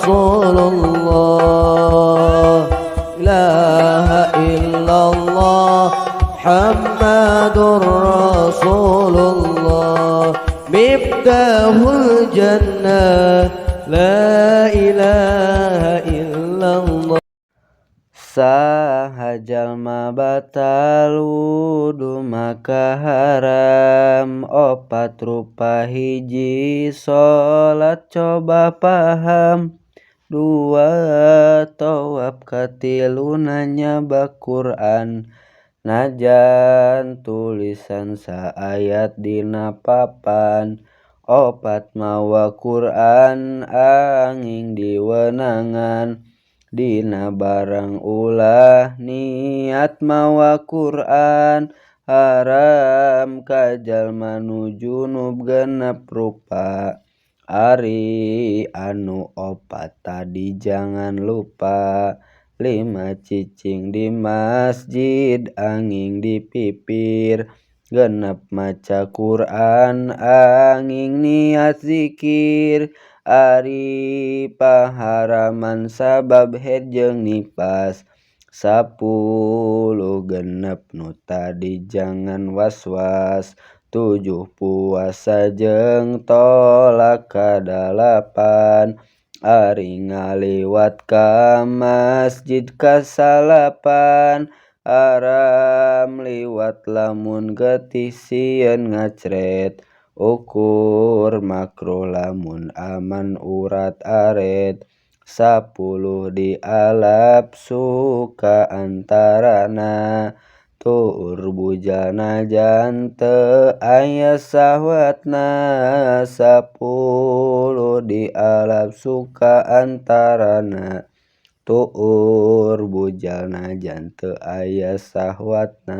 Rasulullah, ilaha illallah Muhammadur Rasulullah, miftahul jannah, la ilaha illallah. Saha jalma batal wudu maka haram, opat rupa hiji sholat coba paham, dua tawab katilu nanya Quran, najan tulisan saayat dina papan, opat mawa Quran anging diwenangan, dina barang ulah niat mawa Quran, haram kajalma nu junub genep rupa, ari anu opat tadi jangan lupa, lima cicing di masjid anging dipipir, genep maca Quran anging niat zikir, ari paharaman sabab haid jeung nifas, 10 genep nu tadi jangan waswas, 7 puasa jeung tolak kadalapan, ari ngaliwat ka masjid kasalapan, haram liwat lamun getih sieun ngacret, ukur makruh lamun aman urat aret, 10 dialap suka antarana, tuur bujana jan teu aya sahwatna, 10 dialap suka antarana, tuur bujana jan teu aya sahwatna.